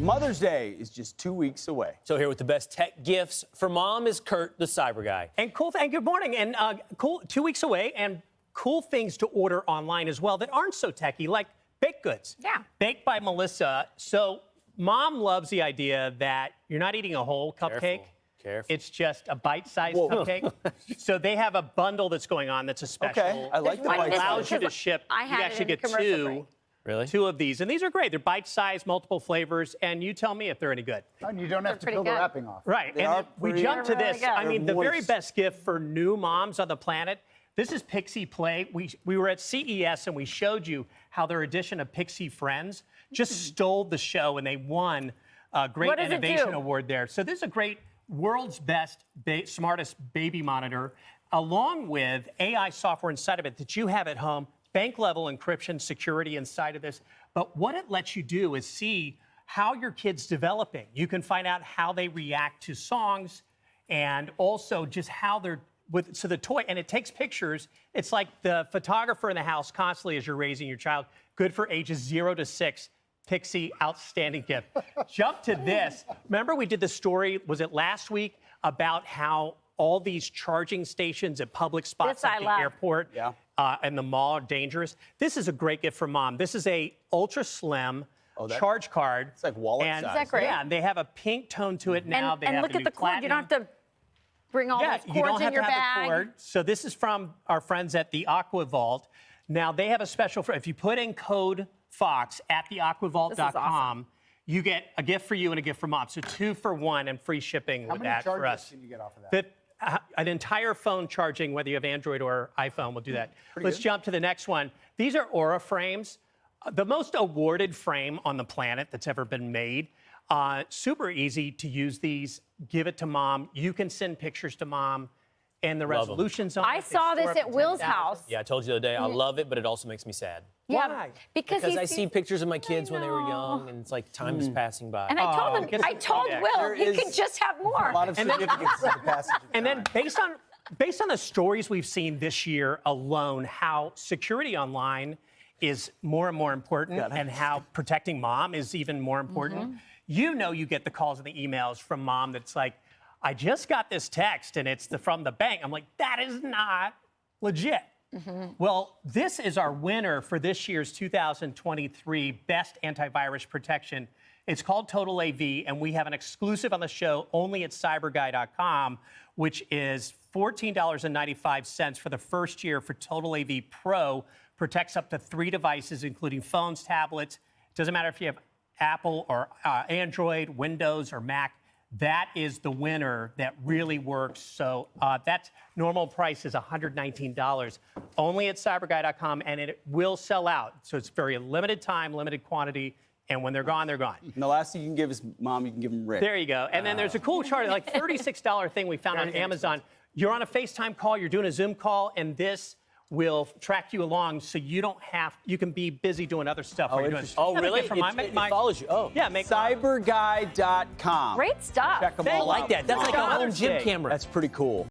Mother's Day is just 2 weeks away. So here with the best tech gifts for mom is Kurt, the cyber guy. And good morning. And cool, 2 weeks away, and cool things to order online as well that aren't so techy, like baked goods. Yeah. Baked by Melissa. So mom loves the idea that you're not eating a whole cupcake. Careful. It's just a bite-sized cupcake. So they have a bundle that's going on that's a special. Okay, I like the one bite It allows size. you to ship. I You had it actually in the get commercial break. Really? two of these. And these are great. They're bite-sized, multiple flavors. And you tell me if they're any good. And you don't have to pretty peel the good. wrapping off. Right. They And are then we pretty- jump to They're this. really good. I mean, They're the very moist. best gift for new moms on the planet. This is Pixie Play. We were at CES and we showed you how their edition of Pixie Friends just stole the show and they won a great What does it innovation do? award there. So this is a great world's best smartest baby monitor, along with AI software inside of it that you have at home, bank level encryption security inside of this. But what it lets you do is see how your kid's developing. You can find out how they react to songs and also just how they're so the toy, and it takes pictures. It's like the photographer in the house constantly as you're raising your child. Good for ages 0 to 6. Pixie, outstanding gift. Jump to this. Remember we did the story, was it last week, about how all these charging stations at public spots This like I the love. airport and the mall are dangerous. This is a great gift for mom. This is a ultra slim charge card. It's like wallet and, size. Is that great? Yeah, and they have a pink tone to it now. They And have look the at new the cord. You don't have platinum. to bring all those You cords don't have in your to have bag. the cord. So this is from our friends at the Aqua Vault. Now they have a special if you put in code FOX at theaquavault.com, awesome. you get a gift for you and a gift for mom. So 2 for 1 and free shipping How with many that for charges us. can you get off of that? An entire phone charging, whether you have Android or iPhone, will do that. Let's jump to the next one. These are Aura frames, the most awarded frame on the planet that's ever been made. Super easy to use these. Give it to mom. You can send pictures to mom, and the 'em. resolutions on I it, they saw store this up at to Will's 10,000. house. Yeah, I told you the other day, I love it, but it also makes me sad. Yeah, Why? because Because I he's see pictures of my kids when they were know. young, and it's like time is passing by. And I told him, guess I it's told okay. Will, There you is can just have more. A lot of significance to the passage of And then time. based on the stories we've seen this year alone, how security online is more and more important and how protecting mom is even more important. You know you get the calls and the emails from mom that's like, I just got this text and it's from the bank. I'm like, that is not legit. Well, this is our winner for this year's 2023 Best Antivirus Protection. It's called Total AV, and we have an exclusive on the show only at CyberGuy.com, which is $14.95 for the first year for Total AV Pro. Protects up to 3 devices, including phones, tablets. Doesn't matter if you have Apple or Android, Windows, or Mac. That is the winner that really works. So that normal price is $119. Only at CyberGuy.com, and it will sell out. So it's very limited time, limited quantity, and when they're gone, they're gone. And the last thing you can give is mom, you can give him Rick. There you go. And then there's a cool chart, like $36 thing we found on Amazon. You're on a FaceTime call, you're doing a Zoom call, and this will track you along so you can be busy doing other stuff. while you're doing interesting. Oh, Let me really? get from It follows you. Oh. Yeah, CyberGuy.com. Great stuff. Check them I all like out. that. That's like a home Mother's gym Day. camera. That's pretty cool.